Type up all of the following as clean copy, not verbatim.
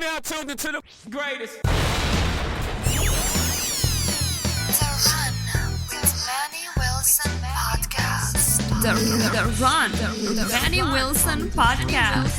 now tuned into the greatest. The Run with Manny Wilson podcast. The Run, the Manny Wilson podcast.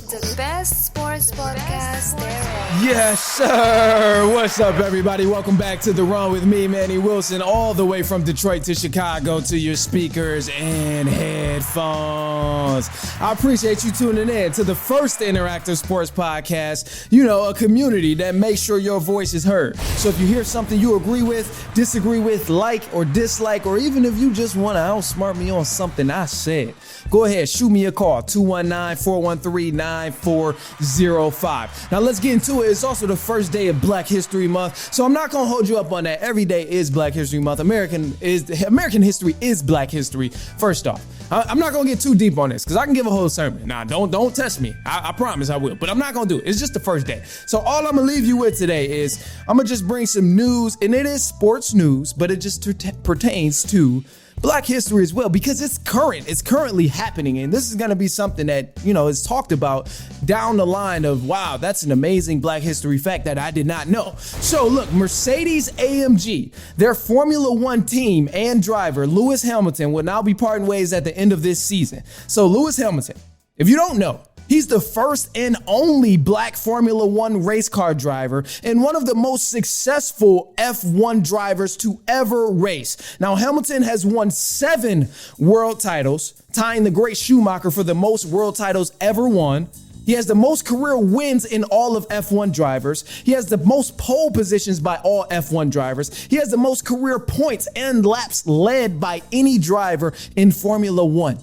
The best sports podcast there is. Yes, sir. What's up, everybody? Welcome back to The Run with me, Manny Wilson, all the way from Detroit to Chicago to your speakers and headphones. I appreciate you tuning in to the first interactive sports podcast, a community that makes sure your voice is heard. So if you hear something you agree with, disagree with, like or dislike, or even if you just want to outsmart me on something I said, go ahead, shoot me a call, 219-413-9405. Now let's get into it. It's also the first day of Black History Month, so I'm not going to hold you up on that. Every day is Black History Month. American history is Black history. First off, I'm not going to get too deep on this because I can give a whole sermon. Nah, don't test me. I promise I will, but I'm not going to do it. It's just the first day. So all I'm going to leave you with today is I'm going to just bring some news, and it is sports news, but it just pertains to Black history as well, because it's current. It's currently happening, and this is going to be something that, is talked about down the line of, wow, that's an amazing Black history fact that I did not know. So look, Mercedes-AMG, their Formula One team and driver, Lewis Hamilton, will now be parting ways at the end of this season. So Lewis Hamilton, if you don't know, he's the first and only Black Formula One race car driver and one of the most successful F1 drivers to ever race. Now, Hamilton has won 7 world titles, tying the great Schumacher for the most world titles ever won. He has the most career wins in all of F1 drivers. He has the most pole positions by all F1 drivers. He has the most career points and laps led by any driver in Formula One.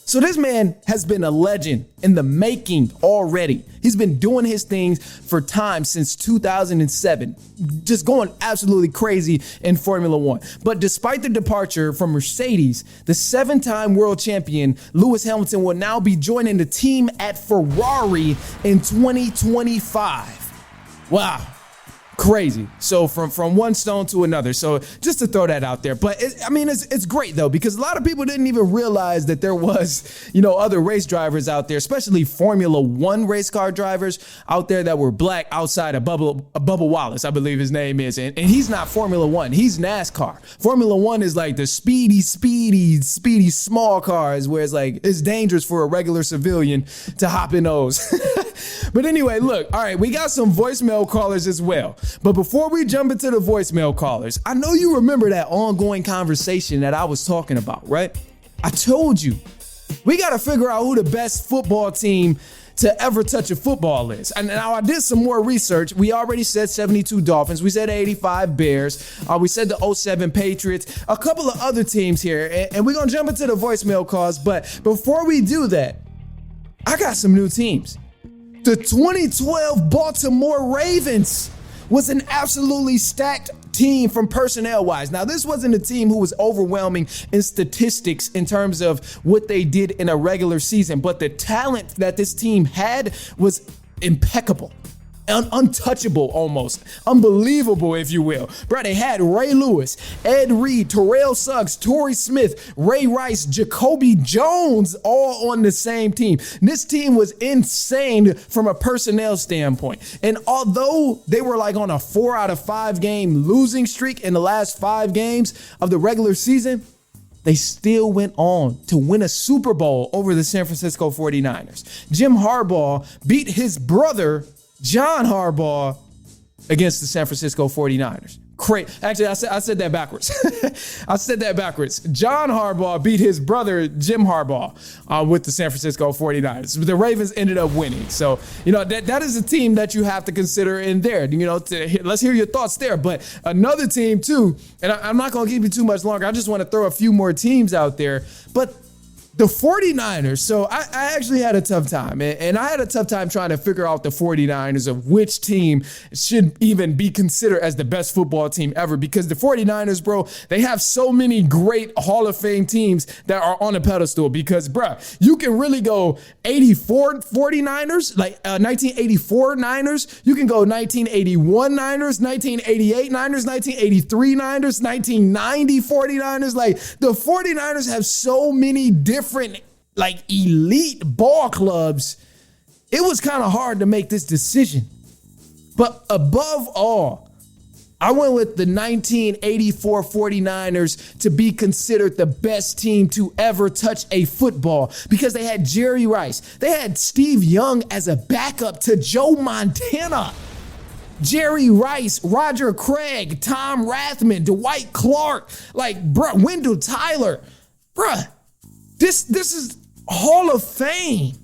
So this man has been a legend in the making already. He's been doing his things for time since 2007, just going absolutely crazy in Formula One. But despite the departure from Mercedes, the 7-time world champion Lewis Hamilton will now be joining the team at Ferrari in 2025. Wow. Crazy. So from one stone to another. So just to throw that out there. But it's great though, because a lot of people didn't even realize that there was, other race drivers out there, especially Formula One race car drivers out there that were Black outside of Bubba Wallace, I believe his name is. And he's not Formula One. He's NASCAR. Formula One is like the speedy small cars where it's like it's dangerous for a regular civilian to hop in those. But anyway, look, all right, we got some voicemail callers as well. But before we jump into the voicemail callers, I know you remember that ongoing conversation that I was talking about, right? I told you, we got to figure out who the best football team to ever touch a football is. And now I did some more research. We already said 72 Dolphins. We said 85 Bears. We said the 07 Patriots. A couple of other teams here. And we're going to jump into the voicemail calls. But before we do that, I got some new teams. The 2012 Baltimore Ravens was an absolutely stacked team from personnel-wise. Now, this wasn't a team who was overwhelming in statistics in terms of what they did in a regular season, but the talent that this team had was impeccable. Untouchable almost. Unbelievable, if you will. Bro, they had Ray Lewis, Ed Reed, Terrell Suggs, Torrey Smith, Ray Rice, Jacoby Jones, all on the same team. This team was insane from a personnel standpoint. And although they were like on a 4 out of 5 game losing streak in the last 5 games of the regular season, they still went on to win a Super Bowl over the San Francisco 49ers. Jim Harbaugh beat his brother John Harbaugh against the San Francisco 49ers. Actually, I said that backwards. I said that backwards. John Harbaugh beat his brother, Jim Harbaugh, with the San Francisco 49ers. The Ravens ended up winning. So, that is a team that you have to consider in there. Let's hear your thoughts there. But another team, too, and I'm not going to keep you too much longer. I just want to throw a few more teams out there. But the 49ers, so I actually had a tough time, and I had a tough time trying to figure out the 49ers of which team should even be considered as the best football team ever, because the 49ers, bro, they have so many great Hall of Fame teams that are on a pedestal because, bro, you can really go 84 49ers, like 1984 Niners. You can go 1981 Niners, 1988 Niners, 1983 Niners, 1990 49ers. Like, the 49ers have so many different like elite ball clubs it was kind of hard to make this decision. But above all, I went with the 1984 49ers to be considered the best team to ever touch a football because they had Jerry Rice. They had Steve Young as a backup to Joe Montana. Jerry Rice, Roger Craig, Tom Rathman, Dwight Clark, Wendell Tyler. Bruh, this is Hall of Fame.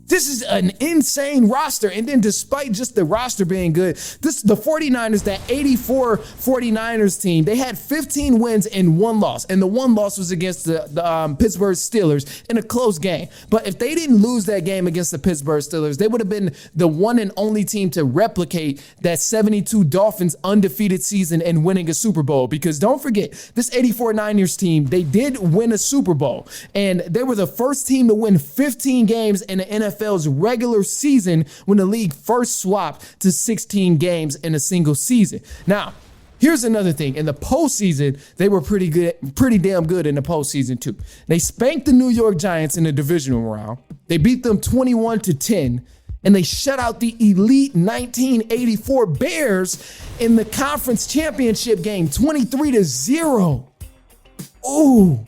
This is an insane roster. And then despite just the roster being good, the 49ers, that 84 49ers team, they had 15 wins and 1 loss. And the 1 loss was against the Pittsburgh Steelers in a close game. But if they didn't lose that game against the Pittsburgh Steelers, they would have been the one and only team to replicate that 72 Dolphins undefeated season and winning a Super Bowl. Because don't forget, this 84 Niners team, they did win a Super Bowl. And they were the first team to win 15 games in the NFL's regular season when the league first swapped to 16 games in a single season. Now, here's another thing. In the postseason, they were pretty damn good in the postseason too. They spanked the New York Giants in the divisional round. They beat them 21-10, and they shut out the elite 1984 Bears in the conference championship game, 23-0. Ooh.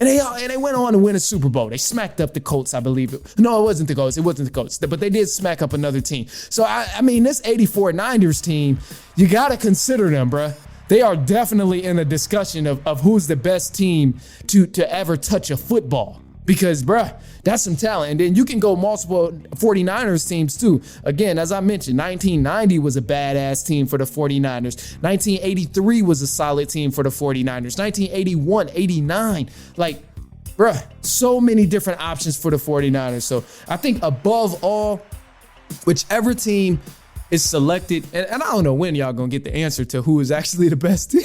And they went on to win a Super Bowl. They smacked up the Colts, I believe. No, it wasn't the Colts. It wasn't the Colts. But they did smack up another team. So, I mean, this 84 Niners team, you got to consider them, bruh. They are definitely in a discussion of who's the best team to ever touch a football. Because, bruh, that's some talent. And then you can go multiple 49ers teams, too. Again, as I mentioned, 1990 was a badass team for the 49ers. 1983 was a solid team for the 49ers. 1981, 89. Bruh, so many different options for the 49ers. So I think above all, whichever team is selected, and I don't know when y'all gonna get the answer to who is actually the best team.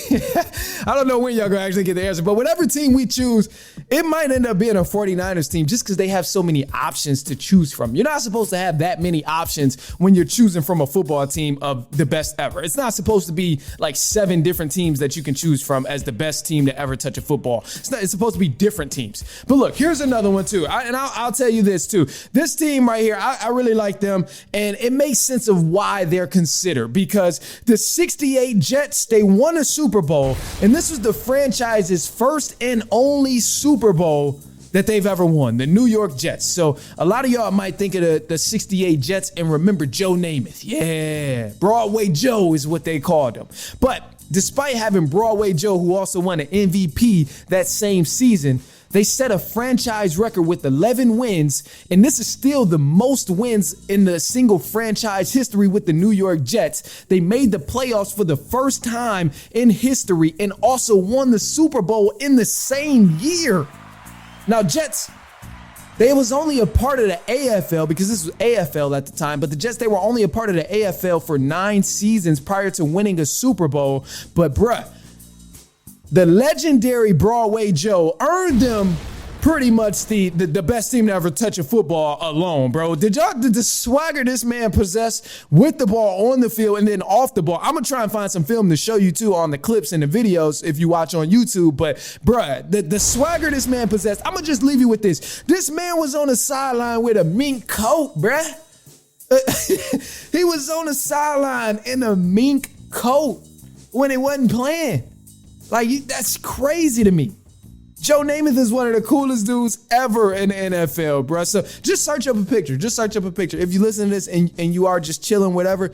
I don't know when y'all gonna actually get the answer, but whatever team we choose, it might end up being a 49ers team just because they have so many options to choose from. You're not supposed to have that many options when you're choosing from a football team of the best ever. It's not supposed to be like 7 different teams that you can choose from as the best team to ever touch a football. It's supposed to be different teams. But look, here's another one too. I'll tell you this too. This team right here, I really like them, and it makes sense of why they're considered, because the 68 Jets, they won a Super Bowl, and this was the franchise's first and only Super Bowl that they've ever won, the New York Jets. So a lot of y'all might think of the 68 Jets and remember Joe Namath. Yeah, Broadway Joe is what they called him. But despite having Broadway Joe, who also won an MVP that same season, they set a franchise record with 11 wins, and this is still the most wins in the single franchise history with the New York Jets. They made the playoffs for the first time in history and also won the Super Bowl in the same year. Now, Jets, they was only a part of the AFL because this was AFL at the time, but the Jets, they were only a part of the AFL for 9 seasons prior to winning a Super Bowl. But bruh, the legendary Broadway Joe earned them pretty much the best team to ever touch a football alone, bro. Did the swagger this man possess with the ball on the field and then off the ball? I'm going to try and find some film to show you too on the clips and the videos if you watch on YouTube. But bruh, the swagger this man possessed, I'm going to just leave you with this. This man was on the sideline with a mink coat, bruh. He was on the sideline in a mink coat when he wasn't playing. That's crazy to me. Joe Namath is one of the coolest dudes ever in the NFL, bro. So just search up a picture. If you listen to this and you are just chilling, whatever,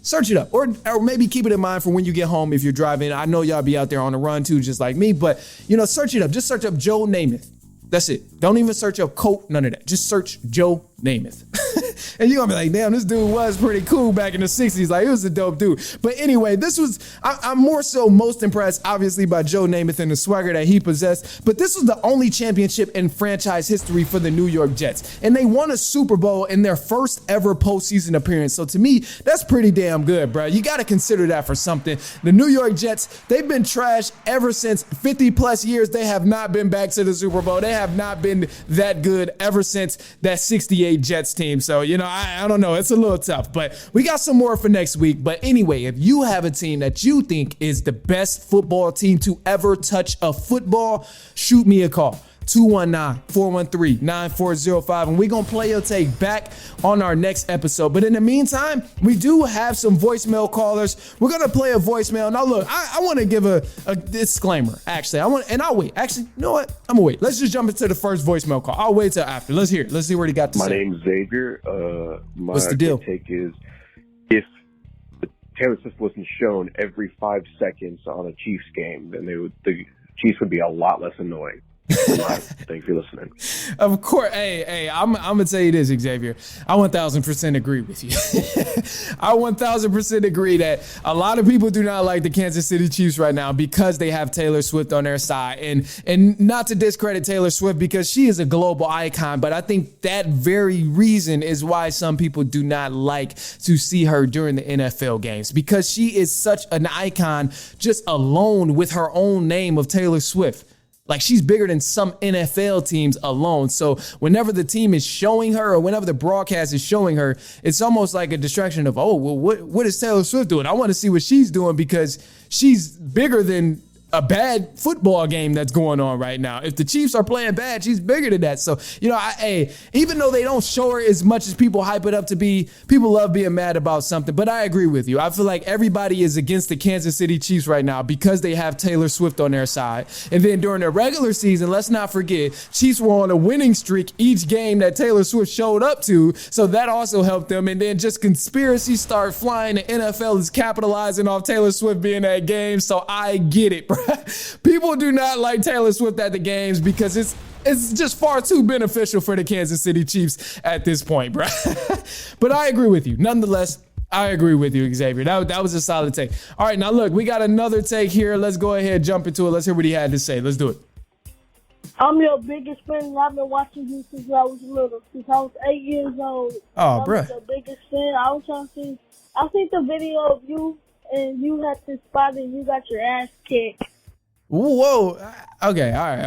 search it up. Or maybe keep it in mind for when you get home if you're driving. I know y'all be out there on the run too, just like me. But, search it up. Just search up Joe Namath. That's it. Don't even search up Colt, none of that. Just search Joe Namath. And you're going to be like, damn, this dude was pretty cool back in the 60s. Like, he was a dope dude. But anyway, I'm more so most impressed, obviously, by Joe Namath and the swagger that he possessed. But this was the only championship in franchise history for the New York Jets. And they won a Super Bowl in their first ever postseason appearance. So to me, that's pretty damn good, bro. You got to consider that for something. The New York Jets, they've been trash ever since 50 plus years. They have not been back to the Super Bowl. They have not been that good ever since that 68 Jets team. So, I don't know. It's a little tough, but we got some more for next week. But anyway, if you have a team that you think is the best football team to ever touch a football, shoot me a call. 219-413-9405. And we're going to play your take back on our next episode. But in the meantime, we do have some voicemail callers. We're going to play a voicemail. Now, look, I want to give a disclaimer, actually. I'll wait. Actually, you know what? I'm going to wait. Let's just jump into the first voicemail call. I'll wait till after. Let's hear it. Let's see what he got to say. My name's Xavier. What's the deal? My take is, if Taylor Swift wasn't shown every 5 seconds on a Chiefs game, then the Chiefs would be a lot less annoying. Thanks for listening. Of course. Hey, I'm gonna tell you this, Xavier. I 1000% agree with you. I 1000% agree that a lot of people do not like the Kansas City Chiefs right now because they have Taylor Swift on their side. And not to discredit Taylor Swift because she is a global icon, but I think that very reason is why some people do not like to see her during the NFL games, because she is such an icon just alone with her own name of Taylor Swift. Like, she's bigger than some NFL teams alone. So whenever the team is showing her or whenever the broadcast is showing her, it's almost like a distraction of, oh, well, what is Taylor Swift doing? I want to see what she's doing because she's bigger than a bad football game that's going on right now. If the Chiefs are playing bad, she's bigger than that. So, even though they don't show her as much as people hype it up to be, people love being mad about something. But I agree with you. I feel like everybody is against the Kansas City Chiefs right now because they have Taylor Swift on their side. And then during the regular season, let's not forget, Chiefs were on a winning streak each game that Taylor Swift showed up to. So that also helped them. And then just conspiracies start flying. The NFL is capitalizing off Taylor Swift being at games. So I get it, bro. People do not like Taylor Swift at the games because it's just far too beneficial for the Kansas City Chiefs at this point, bro. But I agree with you. Nonetheless, I agree with you, Xavier. That was a solid take. All right, now look, we got another take here. Let's go ahead, jump into it. Let's hear what he had to say. Let's do it. I'm your biggest fan, and I've been watching you since I was little. Since I was 8 years old. Oh, bro. I'm the biggest fan. I was trying to see. I seen the video of you, and you had this spot, and you got your ass kicked. Whoa. Okay. All right.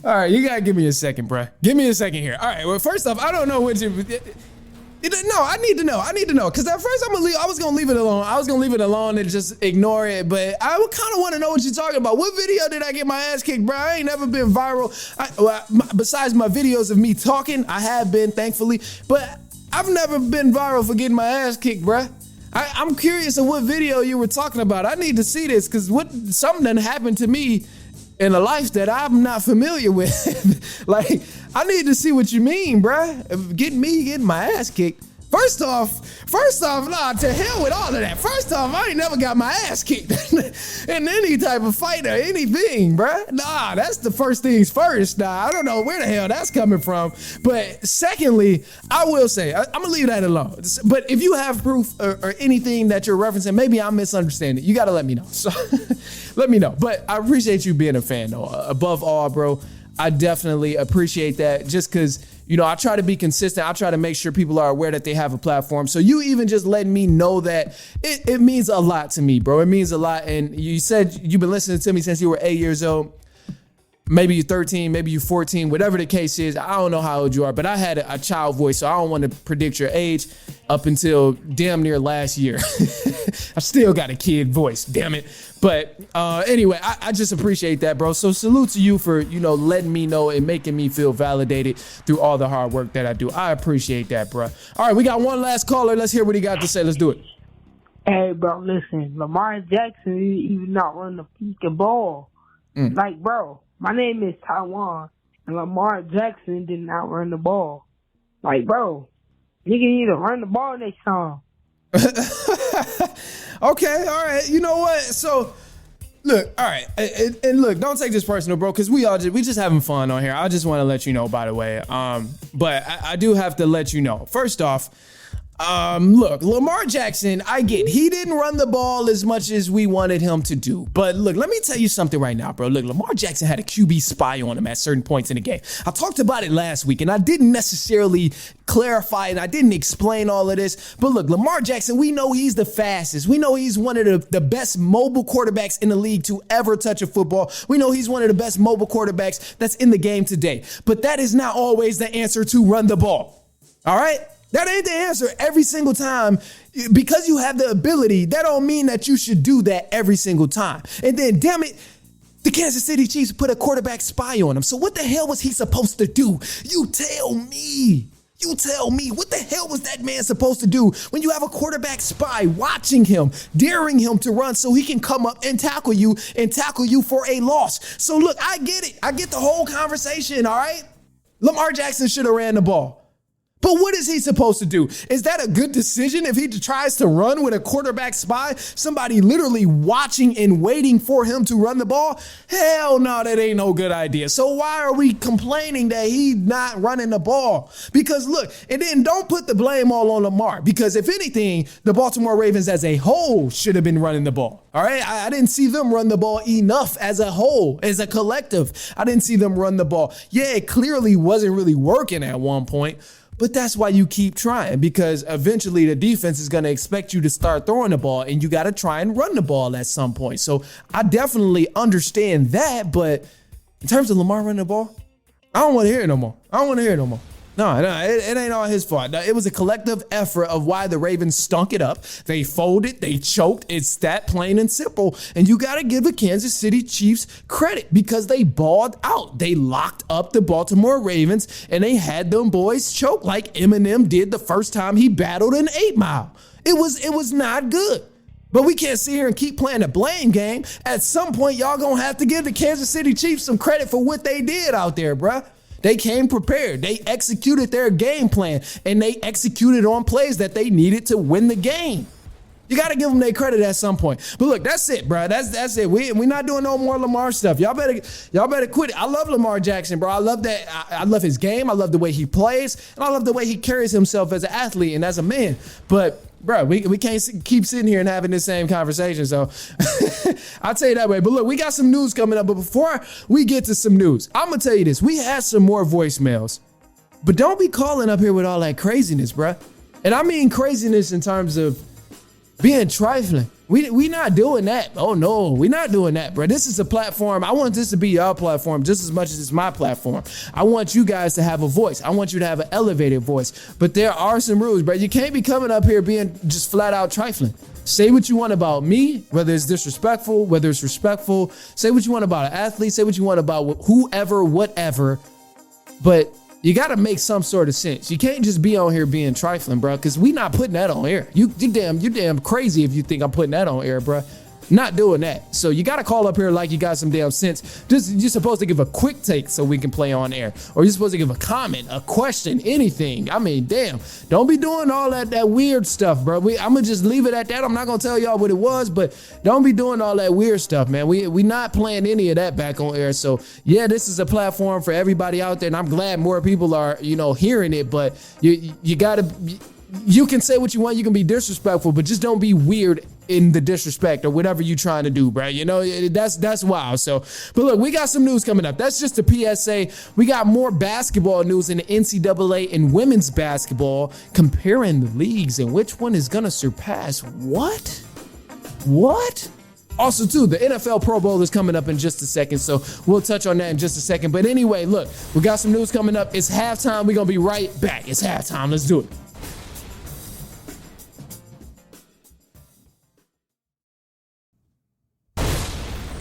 All right. You got to give me a second, bro. Give me a second here. All right. Well, first off, I don't know what you... No, I need to know. Because at first I was going to leave it alone. I was going to leave it alone and just ignore it. But I kind of want to know what you're talking about. What video did I get my ass kicked, bro? I ain't never been viral. Besides my videos of me talking, I have been, thankfully. But I've never been viral for getting my ass kicked, bro. I'm curious of what video you were talking about. I need to see this because something done happened to me in a life that I'm not familiar with. Like, I need to see what you mean, bruh. Getting my ass kicked. First off, nah, to hell with all of that. First off, I ain't never got my ass kicked in any type of fight or anything, bruh. Nah, that's the first things first. Nah, I don't know where the hell that's coming from. But secondly, I will say, I'm gonna leave that alone. But if you have proof or anything that you're referencing, maybe I'm misunderstanding. You gotta let me know. So let me know. But I appreciate you being a fan, though. Above all, bro, I definitely appreciate that just because, I try to be consistent. I try to make sure people are aware that they have a platform. So you even just letting me know that it means a lot to me, bro. It means a lot. And you said you've been listening to me since you were 8 years old. Maybe you're 13, maybe you're 14, whatever the case is. I don't know how old you are, but I had a child voice, so I don't want to predict your age up until damn near last year. I still got a kid voice, damn it. But anyway, I just appreciate that, bro. So salute to you for, letting me know and making me feel validated through all the hard work that I do. I appreciate that, bro. All right, we got one last caller. Let's hear what he got to say. Let's do it. Hey, bro, listen. Lamar Jackson even not run the fucking ball. Like, bro, my name is Taiwan, and Lamar Jackson did not run the ball. Like, bro, nigga need to run the ball next time. Okay, all right. You know what? So, look, all right, and look, don't take this personal, bro, because we just having fun on here. I just want to let you know, by the way. But I do have to let you know. First off, look, Lamar Jackson, I get he didn't run the ball as much as we wanted him to do. But look, let me tell you something right now, bro. Look, Lamar Jackson had a QB spy on him at certain points in the game. I talked about it last week, and I didn't necessarily clarify and I didn't explain all of this. But look, Lamar Jackson, we know he's the fastest. We know he's one of the best mobile quarterbacks in the league to ever touch a football. We know he's one of the best mobile quarterbacks that's in the game today. But that is not always the answer to run the ball. All right? That ain't the answer every single time. Because you have the ability, that don't mean that you should do that every single time. And then, damn it, The Kansas City Chiefs put a quarterback spy on him. So what the hell was he supposed to do? You tell me. You tell me, what the hell was that man supposed to do when you have a quarterback spy watching him, daring him to run so he can come up and tackle you for a loss? So look, I get it. I get the whole conversation, all right? Lamar Jackson should have ran the ball. But what is he supposed to do? Is that a good decision if he tries to run with a quarterback spy, somebody literally watching and waiting for him to run the ball? Hell no, that ain't no good idea. So why are we complaining that he's not running the ball? Because look, and then don't put the blame all on Lamar, because if anything, the Baltimore Ravens as a whole should have been running the ball. All right, I didn't see them run the ball enough as a whole, as a collective. I didn't see them run the ball. Yeah, it clearly wasn't really working at one point. But that's why you keep trying, because eventually the defense is going to expect you to start throwing the ball, and you got to try and run the ball at some point. So I definitely understand that. But in terms of Lamar running the ball, I don't want to hear it no more. No, it ain't all his fault. It was a collective effort of why the Ravens stunk it up. They folded, they choked. It's that plain and simple. And you got to give the Kansas City Chiefs credit, because they balled out. They locked up the Baltimore Ravens, and they had them boys choke like Eminem did the first time he battled an 8 Mile. It was not good. But we can't sit here and keep playing the blame game. At some point, y'all gonna have to give the Kansas City Chiefs some credit for what they did out there, bruh. They came prepared. They executed their game plan, and they executed on plays that they needed to win the game. You got to give them their credit at some point. But look, that's it, bro. That's it. We're not doing no more Lamar stuff. Y'all better quit it. I love Lamar Jackson, bro. I love that. I love his game. I love the way he plays, and I love the way he carries himself as an athlete and as a man. But bro, we can't keep sitting here and having this same conversation. So I'll tell you that way. But look, we got some news coming up. But before we get to some news, I'm going to tell you this. We had some more voicemails. But don't be calling up here with all that craziness, bro. And I mean craziness in terms of being trifling. We not doing that. Oh, no, we're not doing that, bro. This is a platform. I want this to be your platform just as much as it's my platform. I want you guys to have a voice. I want you to have an elevated voice. But there are some rules, bro. You can't be coming up here being just flat out trifling. Say what you want about me, whether it's disrespectful, whether it's respectful. Say what you want about an athlete. Say what you want about whoever, whatever. But you got to make some sort of sense. You can't just be on here being trifling, bro, because we not putting that on air. You damn crazy if you think I'm putting that on air, bro. Not doing that. So you got to call up here like you got some damn sense. You're supposed to give a quick take so we can play on air. Or you're supposed to give a comment, a question, anything. I mean, damn. Don't be doing all that weird stuff, bro. I'm going to just leave it at that. I'm not going to tell y'all what it was, but don't be doing all that weird stuff, man. We not playing any of that back on air. So, yeah, this is a platform for everybody out there, and I'm glad more people are, hearing it, but you got to... You can say what you want. You can be disrespectful, but just don't be weird in the disrespect or whatever you're trying to do, bro. That's wild. So, but look, we got some news coming up. That's just a PSA. We got more basketball news in the NCAA and women's basketball, comparing the leagues and which one is going to surpass what? Also, too, the NFL Pro Bowl is coming up in just a second, so we'll touch on that in just a second. But anyway, look, we got some news coming up. It's halftime. We're going to be right back. It's halftime. Let's do it.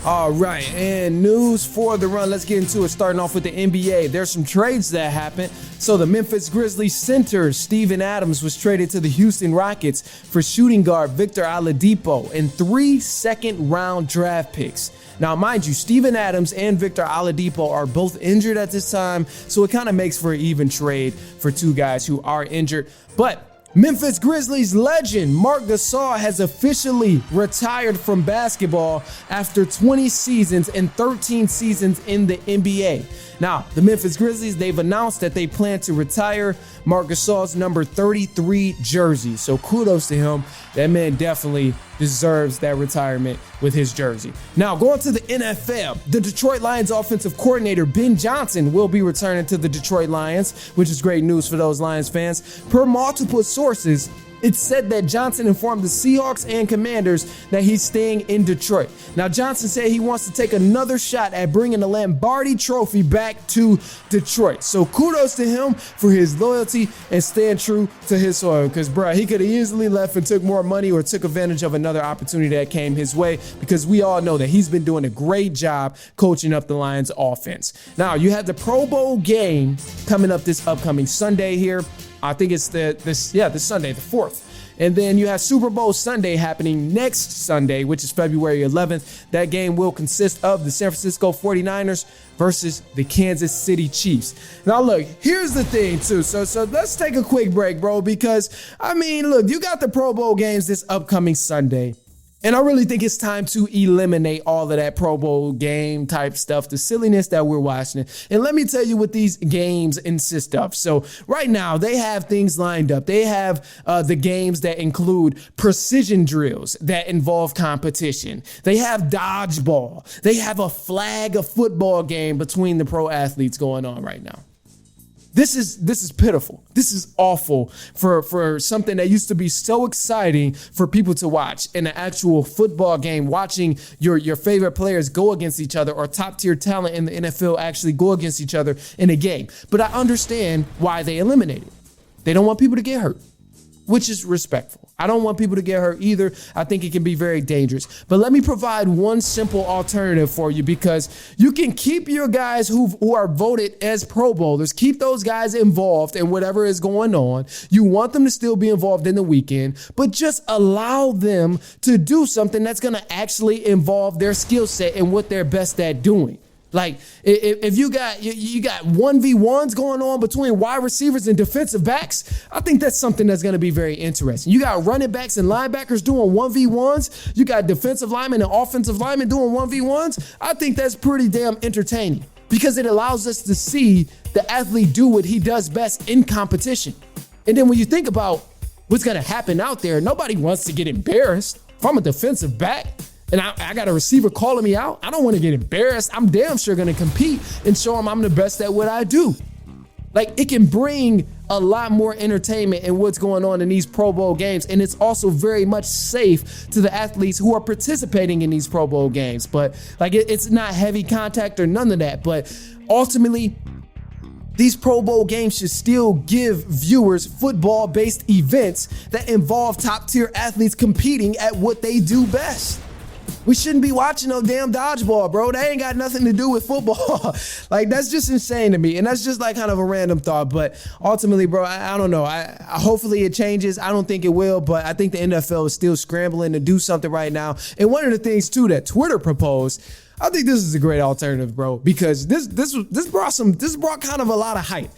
All right, and news for the run. Let's get into it, starting off with the NBA. There's some trades that happened. So the Memphis Grizzlies center, Steven Adams, was traded to the Houston Rockets for shooting guard Victor Oladipo and 3 second-round draft picks. Now, mind you, Steven Adams and Victor Oladipo are both injured at this time, so it kind of makes for an even trade for two guys who are injured. But Memphis Grizzlies legend Marc Gasol has officially retired from basketball after 20 seasons and 13 seasons in the NBA. Now, the Memphis Grizzlies, they've announced that they plan to retire Marc Gasol's number 33 jersey. So kudos to him. That man definitely deserves that retirement with his jersey. Now, going to the NFL, the Detroit Lions offensive coordinator Ben Johnson will be returning to the Detroit Lions, which is great news for those Lions fans. Per multiple sources, It's said that Johnson informed the Seahawks and Commanders that he's staying in Detroit. Now, Johnson said he wants to take another shot at bringing the Lombardi Trophy back to Detroit. So kudos to him for his loyalty and staying true to his soil. Because, bro, he could have easily left and took more money or took advantage of another opportunity that came his way, because we all know that he's been doing a great job coaching up the Lions offense. Now, you have the Pro Bowl game coming up this upcoming Sunday here. I think it's this Sunday, the 4th. And then you have Super Bowl Sunday happening next Sunday, which is February 11th. That game will consist of the San Francisco 49ers versus the Kansas City Chiefs. Now, look, here's the thing, too. So let's take a quick break, bro, because, I mean, look, you got the Pro Bowl games this upcoming Sunday. And I really think it's time to eliminate all of that Pro Bowl game type stuff, the silliness that we're watching. And let me tell you what these games insist of. So right now they have things lined up. They have the games that include precision drills that involve competition. They have dodgeball. They have a flag of football game between the pro athletes going on right now. This is pitiful. This is awful for something that used to be so exciting for people to watch in an actual football game, watching your favorite players go against each other or top tier talent in the NFL actually go against each other in a game. But I understand why they eliminate it. They don't want people to get hurt, which is respectful. I don't want people to get hurt either. I think it can be very dangerous. But let me provide one simple alternative for you, because you can keep your guys who are voted as Pro Bowlers, keep those guys involved in whatever is going on. You want them to still be involved in the weekend, but just allow them to do something that's going to actually involve their skill set and what they're best at doing. Like, if you got 1v1s going on between wide receivers and defensive backs, I think that's something that's going to be very interesting. You got running backs and linebackers doing 1v1s. You got defensive linemen and offensive linemen doing 1v1s. I think that's pretty damn entertaining, because it allows us to see the athlete do what he does best in competition. And then when you think about what's going to happen out there, nobody wants to get embarrassed. If I'm a defensive back and I got a receiver calling me out, I don't want to get embarrassed. I'm damn sure going to compete and show them I'm the best at what I do. Like, it can bring a lot more entertainment in what's going on in these Pro Bowl games. And it's also very much safe to the athletes who are participating in these Pro Bowl games. But like, it's not heavy contact or none of that. But ultimately, these Pro Bowl games should still give viewers football-based events that involve top-tier athletes competing at what they do best. We shouldn't be watching no damn dodgeball, bro. That ain't got nothing to do with football. Like, that's just insane to me. And that's just like kind of a random thought. But ultimately, bro, I don't know. I hopefully it changes. I don't think it will, but I think the NFL is still scrambling to do something right now. And one of the things, too, that Twitter proposed, I think this is a great alternative, bro, because this brought kind of a lot of hype.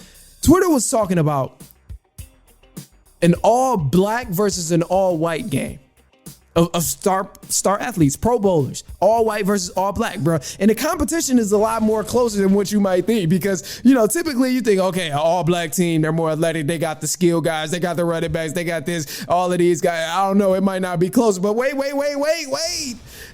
Twitter was talking about an all black versus an all white game of star athletes, Pro Bowlers, all white versus all black, bro. And the competition is a lot more closer than what you might think, because, you know, typically you think, okay, an all black team, they're more athletic, they got the skill guys, they got the running backs, they got this, all of these guys. I don't know, it might not be close, but wait.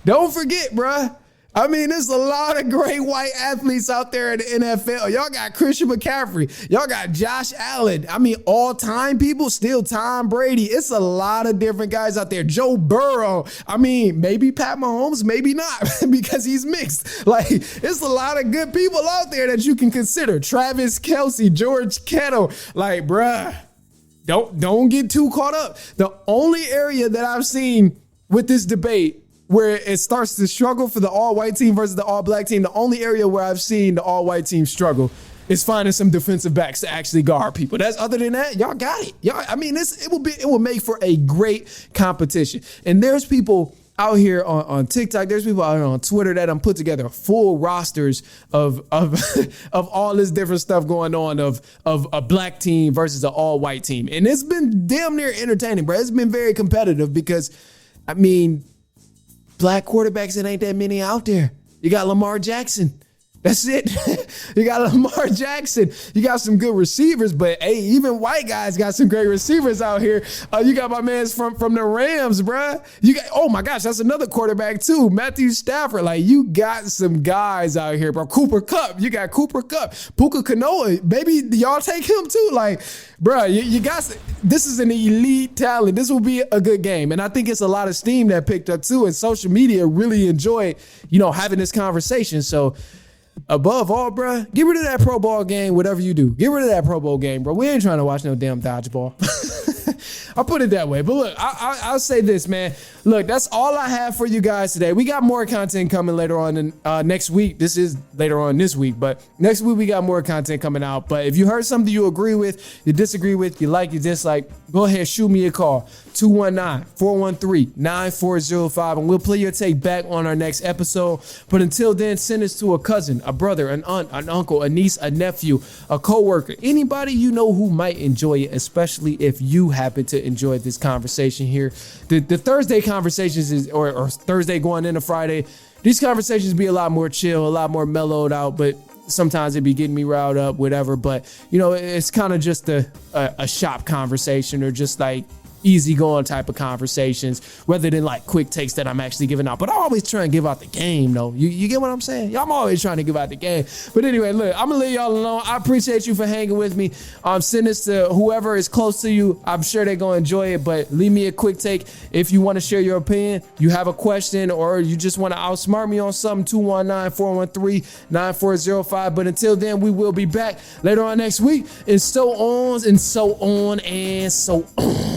Don't forget, bruh. I mean, there's a lot of great white athletes out there in the NFL. Y'all got Christian McCaffrey. Y'all got Josh Allen. I mean, all-time people, still Tom Brady. It's a lot of different guys out there. Joe Burrow. I mean, maybe Pat Mahomes, maybe not, because he's mixed. Like, it's a lot of good people out there that you can consider. Travis Kelce, George Kittle. Like, bruh, don't get too caught up. The only area that I've seen with this debate where it starts to struggle for the all-white team versus the all-black team, the only area where I've seen the all-white team struggle is finding some defensive backs to actually guard people. Other than that, y'all got it. I mean, it will make for a great competition. And there's people out here on TikTok, there's people out here on Twitter that put together full rosters of all this different stuff going on of a black team versus an all-white team. And it's been damn near entertaining, bro. It's been very competitive because, I mean, black quarterbacks, it ain't that many out there. You got Lamar Jackson. That's it. You got Lamar Jackson. You got some good receivers, but hey, even white guys got some great receivers out here. You got my man's from the Rams, bruh. You got, oh my gosh, that's another quarterback too, Matthew Stafford. Like, you got some guys out here, bro. Cooper Kupp. You got Cooper Kupp. Puka Kanoa. Maybe y'all take him too. Like, bruh, you got, this is an elite talent. This will be a good game. And I think it's a lot of steam that picked up too. And social media really enjoyed, having this conversation. So, above all, bro, get rid of that Pro Bowl game, whatever you do. Get rid of that Pro Bowl game, bro. We ain't trying to watch no damn dodgeball. I'll put it that way. But look, I'll say this, man. Look, that's all I have for you guys today. We got more content coming later on in, next week. This is later on this week, but next week we got more content coming out. But if you heard something you agree with, you disagree with, you like, you dislike, go ahead, shoot me a call. 219-413-9405, and we'll play your take back on our next episode. But until then, send us to a cousin, a brother, an aunt, an uncle, a niece, a nephew, a coworker, anybody you know who might enjoy it, especially if you happen to enjoy this conversation here. The Thursday conversations is, or Thursday going into Friday, these conversations be a lot more chill, a lot more mellowed out, but sometimes it be getting me riled up, whatever. But, it's kind of just a shop conversation, or just like easygoing type of conversations, rather than like quick takes that I'm actually giving out. But I always try and give out the game, though. You get what I'm saying? I'm always trying to give out the game. But anyway, look, I'm gonna leave y'all alone. I appreciate you for hanging with me. Send this to whoever is close to you. I'm sure they're gonna enjoy it. But leave me a quick take if you want to share your opinion, you have a question, or you just want to outsmart me on something. 219-413-9405. But until then, we will be back later on next week, and so on and so on and so on.